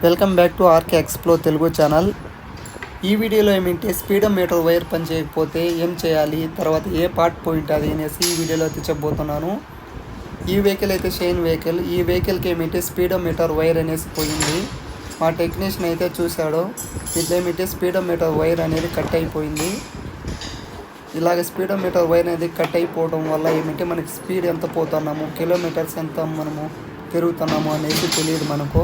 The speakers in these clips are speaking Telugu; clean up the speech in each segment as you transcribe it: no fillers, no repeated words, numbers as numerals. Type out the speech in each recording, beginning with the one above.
Welcome back to RK Explore Telugu channel. ఈ వీడియోలో ఏమిటంటే స్పీడోమీటర్ వైర్ పని చేయకపోతే ఏం చేయాలి, తర్వాత ఏ పార్ట్ పోయింటుంది అనేసి ఈ వీడియోలో అయితే చెప్పబోతున్నాను. ఈ వెహికల్ అయితే షైన్ వెహికల్. ఈ వెహికల్కి ఏమిటంటే స్పీడోమీటర్ వైర్ అనేసి పోయింది. మా టెక్నీషియన్ అయితే చూశాడు. ఇట్లా ఏమిటంటే స్పీడోమీటర్ వైర్ అనేది కట్ అయిపోయింది. ఇలాగ స్పీడోమీటర్ వైర్ అనేది కట్ అయిపోవడం వల్ల ఏమిటంటే మనకి స్పీడ్ ఎంత పోతున్నాము, కిలోమీటర్స్ ఎంత మనము తిరుగుతున్నాము అనేది తెలియదు మనకు.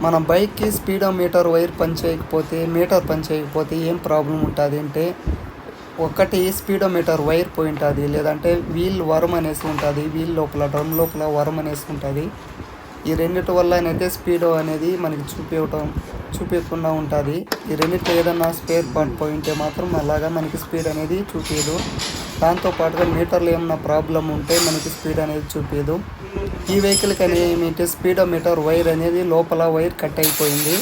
మన బైక్కి స్పీడోమీటర్ వైర్ పనిచేయకపోతే, మీటర్ పనిచేయకపోతే ఏం ప్రాబ్లం ఉంటుంది అంటే, ఒకటి స్పీడోమీటర్ వైర్ పోయి ఉంటుంది, లేదంటే వీల్ వరం అనేసి ఉంటుంది, వీల్ లోపల డ్రమ్ లోపల వరం అనేసి ఉంటుంది. ఈ రెండింటి వల్ల అయితే స్పీడో అనేది మనకి చూపించకుండా ఉంటుంది. ఈ రెండింటిలో ఏదన్నా స్పేర్ పార్ట్ పోయి ఉంటే మాత్రం అలాగా మనకి స్పీడ్ అనేది చూపించదు. దాంతోపాటుగా మీటర్లో ఏమన్నా ప్రాబ్లం ఉంటే మనకి స్పీడ్ అనేది చూపించదు. ఈ వెహికల్కి అనేది ఏమిటంటే స్పీడోమీటర్ వైర్ అనేది లోపల వైర్ కట్ అయిపోయింది.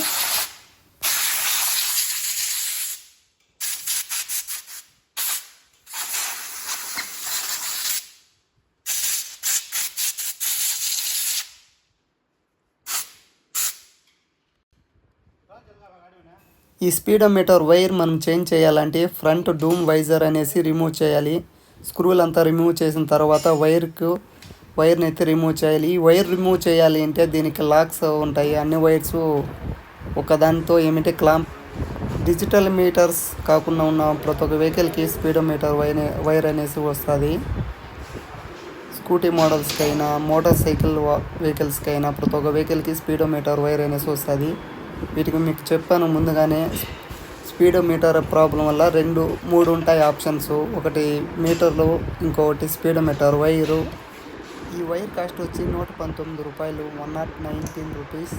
ఈ స్పీడోమీటర్ వైర్ మనం చేంజ్ చేయాలంటే ఫ్రంట్ డూమ్ వైజర్ అనేసి రిమూవ్ చేయాలి. స్క్రూలు అంతా రిమూవ్ చేసిన తర్వాత వైర్ని అయితే రిమూవ్ చేయాలి. ఈ వైర్ రిమూవ్ చేయాలి అంటే దీనికి లాక్స్ ఉంటాయి. అన్ని వైర్స్ ఒకదానితో ఏమిటంటే క్లాంప్ డిజిటల్ మీటర్స్ కాకుండా ఉన్న ప్రతి ఒక్క వెహికల్కి స్పీడోమీటర్ వైర్ అనేసి వస్తుంది. స్కూటీ మోడల్స్కి అయినా, మోటార్ సైకిల్ వెహికల్స్కి అయినా ప్రతి ఒక్క వెహికల్కి స్పీడోమీటర్ వైర్ అనేసి వస్తుంది. వీటికి మీకు చెప్పాను ముందుగానే. స్పీడోమీటర్ ప్రాబ్లం వల్ల 3 ఉంటాయి ఆప్షన్స్. ఒకటి మీటర్లు, ఇంకొకటి స్పీడోమీటర్ వైరు. ఈ వైర్ కాస్ట్ వచ్చి 119 రూపాయలు, 119 రూపీస్.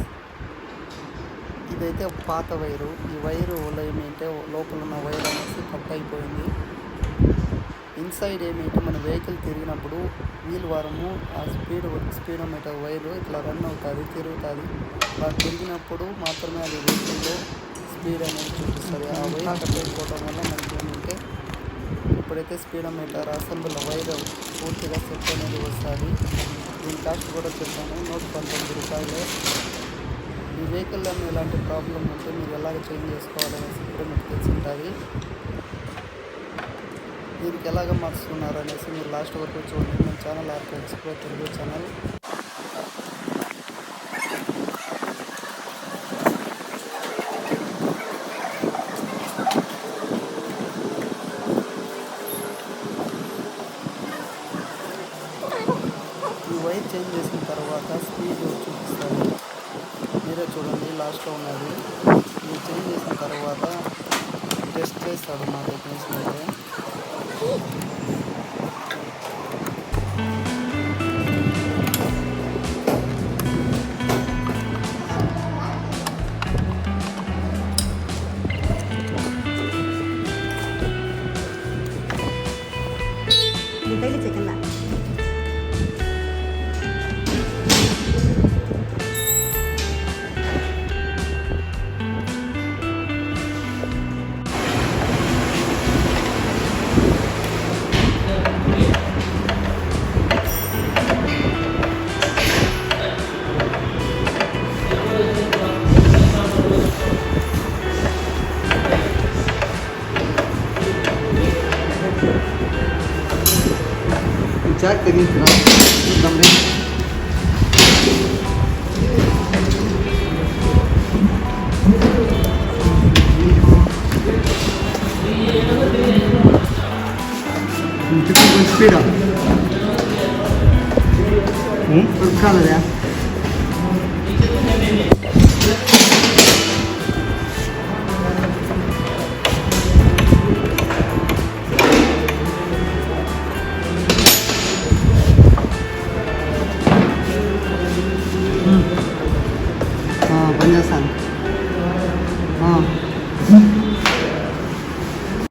ఇదైతే పాత వైరు. ఈ వైరు ఏమిటంటే లోపల ఉన్న వైర్ అనేసి కట్ అయిపోయింది. ఇన్సైడ్ ఏమిటంటే మన వెహికల్ తిరిగినప్పుడు వీల్ వారము ఆ స్పీడోమీటర్ వైరు ఇట్లా రన్ అవుతుంది, తిరుగుతుంది. అలా తిరిగినప్పుడు మాత్రమే అది వెహికల్లో స్పీడ్ అనేది చూపిస్తుంది. ఆ వైర్ కట్ అయిపోవడం వల్ల మనకి ఏమంటే ఇప్పుడైతే స్పీడోమీటర్ అసెంబ్లీ వైర్ పూర్తిగా సెట్ అనేది వస్తుంది. దీని కాస్ట్ కూడా చెప్పాను, 119 రూపాయలు. ఈ వెహికల్లో ఎలాంటి ప్రాబ్లం ఉంటే మీరు ఎలాగ చేంజ్ చేసుకోవాలనేసి కూడా మీకు తెలిసి ఉంటుంది. దీనికి ఎలాగ మార్చుకున్నారు అనేసి మీరు లాస్ట్ వరకు చూడండి. మన channel RK Explore Telugu channel. ఈ వైర్ చేంజ్ చేసిన తర్వాత స్పీడ్ చూపిస్తుంది. మీరే చూడండి, లాస్ట్లో ఉన్నది. ఇది చేంజ్ చేసిన తర్వాత టెస్ట్ చేస్తాడు మా టెక్నీషియన్ అయితే. జాక్ తగిలించురా చూద్దాంలే. స్పీడా కాలేదా?